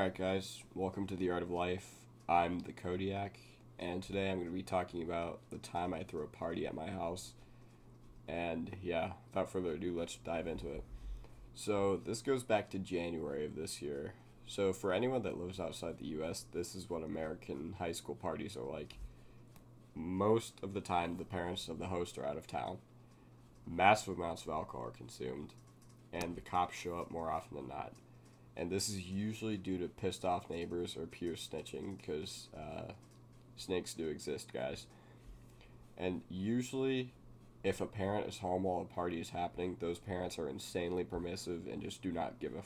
Alright, guys, welcome to the Art of Life. I'm the Kodiak, and today I'm going to be talking about the time I threw a party at my house. And yeah, without further ado, let's dive into it. So, this goes back to January of this year. So, for anyone that lives outside the US, this is what American high school parties are like. Most of the time, the parents of the host are out of town. Massive amounts of alcohol are consumed, and the cops show up more often than not. And this is usually due to pissed off neighbors or peer snitching because snakes do exist, guys. And usually, if a parent is home while a party is happening, those parents are insanely permissive and just do not give a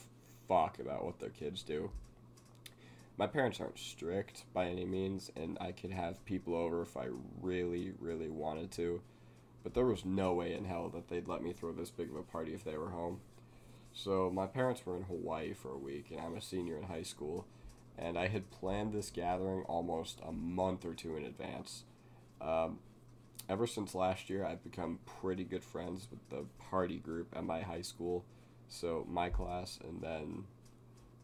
fuck about what their kids do. My parents aren't strict by any means, and I could have people over if I really, really wanted to. But there was no way in hell that they'd let me throw this big of a party if they were home. So my parents were in Hawaii for a week, and I'm a senior in high school, and I had planned this gathering almost a month or two in advance. Um, Ever since last year, I've become pretty good friends with the party group at my high school. So my class, and then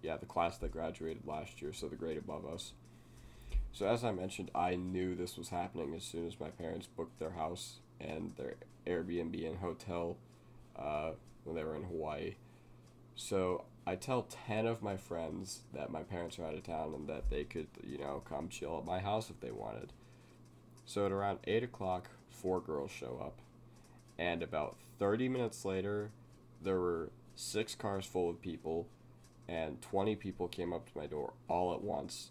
the class that graduated last year, so the grade above us. So as I mentioned, I knew this was happening as soon as my parents booked their house and their Airbnb and hotel when they were in Hawaii. So I tell 10 of my friends that my parents are out of town and that they could, come chill at my house if they wanted. So at around 8 o'clock, four girls show up. And about 30 minutes later, there were six cars full of people, and 20 people came up to my door all at once.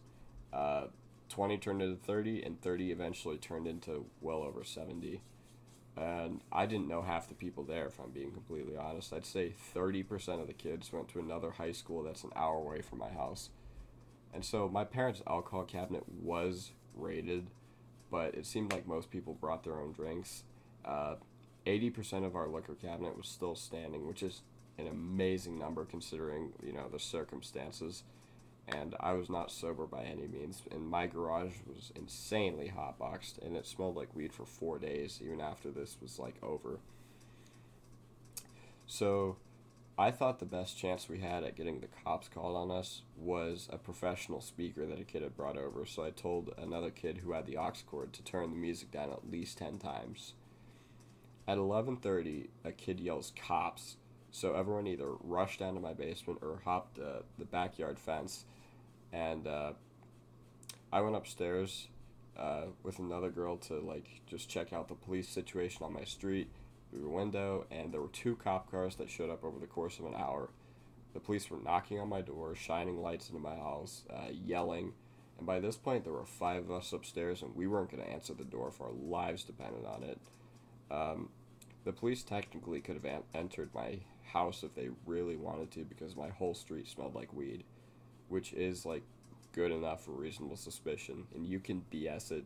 Uh, 20 turned into 30, and 30 eventually turned into well over 70. And I didn't know half the people there, if I'm being completely honest. I'd say 30% of the kids went to another high school that's an hour away from my house. And so my parents' alcohol cabinet was raided, but it seemed like most people brought their own drinks. Uh, 80% of our liquor cabinet was still standing, which is an amazing number considering, the circumstances. And I was not sober by any means. And my garage was insanely hotboxed, and it smelled like weed for 4 days, even after this was like over. So I thought the best chance we had at getting the cops called on us was a professional speaker that a kid had brought over. So I told another kid who had the aux cord to turn the music down at least 10 times. At 11:30, a kid yells cops. So everyone either rushed down to my basement or hopped the backyard fence, and I went upstairs with another girl to just check out the police situation on my street through the window, and there were two cop cars that showed up over the course of an hour. The police were knocking on my door, shining lights into my house, yelling, and by this point there were five of us upstairs, and we weren't going to answer the door if our lives depended on it. Um, the police technically could have entered my house if they really wanted to because my whole street smelled like weed, which is good enough for reasonable suspicion, and you can BS it,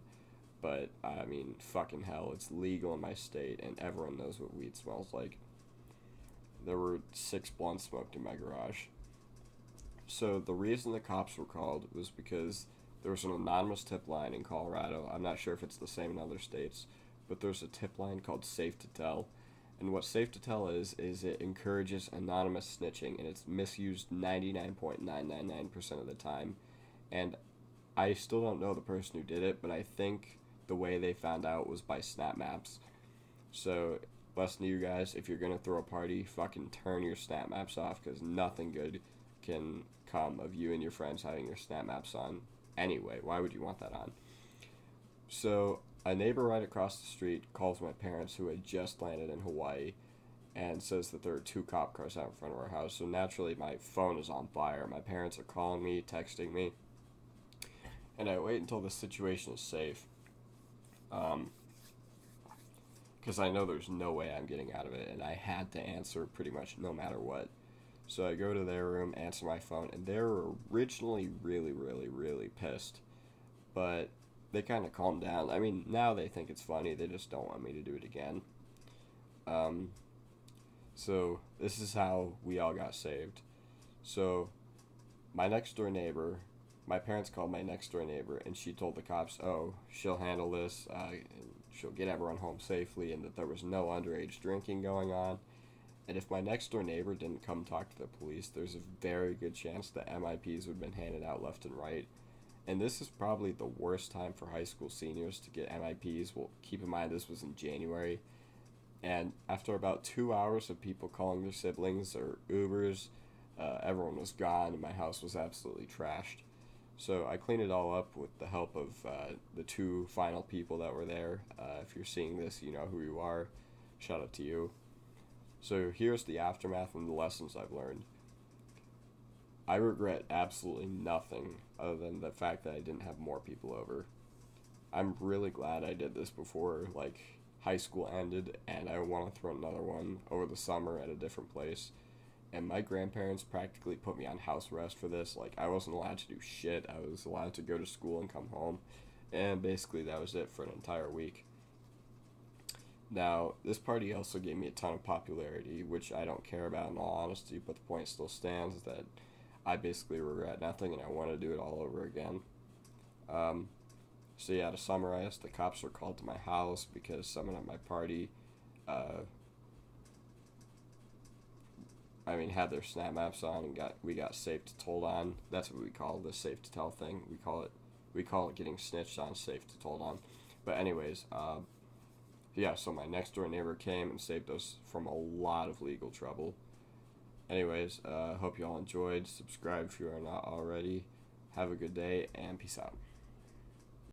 but I mean, fucking hell, it's legal in my state, and everyone knows what weed smells like. There were six blunts smoked in my garage. So the reason the cops were called was because there was an anonymous tip line in Colorado. I'm not sure if it's the same in other states, but there's a tip line called Safe to Tell. And what Safe to Tell is it encourages anonymous snitching, and it's misused 99.999% of the time. And I still don't know the person who did it, but I think the way they found out was by snap maps. So, lesson to you guys, if you're gonna throw a party, fucking turn your snap maps off, because nothing good can come of you and your friends having your snap maps on. Anyway, why would you want that on? So, a neighbor right across the street calls my parents, who had just landed in Hawaii, and says that there are two cop cars out in front of our house. So naturally, my phone is on fire. My parents are calling me, texting me, and I wait until the situation is safe, because I know there's no way I'm getting out of it, and I had to answer pretty much no matter what. So I go to their room, answer my phone, and they were originally really, really, really pissed, but they kind of calmed down. I mean, now they think it's funny. They just don't want me to do it again. Um, so this is how we all got saved. So my next door neighbor, my parents called my next door neighbor, and she told the cops, "Oh, she'll handle this. And she'll get everyone home safely," and that there was no underage drinking going on. And if my next door neighbor didn't come talk to the police, there's a very good chance that MIPs would have been handed out left and right. And this is probably the worst time for high school seniors to get MIPs. Well, keep in mind this was in January. And after about 2 hours of people calling their siblings or Ubers, everyone was gone and my house was absolutely trashed. So I cleaned it all up with the help of the two final people that were there. If you're seeing this, you know who you are. Shout out to you. So here's the aftermath and the lessons I've learned. I regret absolutely nothing other than the fact that I didn't have more people over. I'm really glad I did this before high school ended, and I want to throw another one over the summer at a different place. And my grandparents practically put me on house arrest for this. Like, I wasn't allowed to do shit. I was allowed to go to school and come home. And basically, that was it for an entire week. Now, this party also gave me a ton of popularity, which I don't care about in all honesty, but the point still stands that I basically regret nothing and I want to do it all over again. Um, so, yeah, to summarize, the cops were called to my house because someone at my party uh, had their snap maps on and we got safe to told on. That's what we call the safe to tell thing. We call it getting snitched on, safe to told on. But anyways, yeah. So my next door neighbor came and saved us from a lot of legal trouble. Anyways, hope you all enjoyed. Subscribe if you are not already. Have a good day and peace out.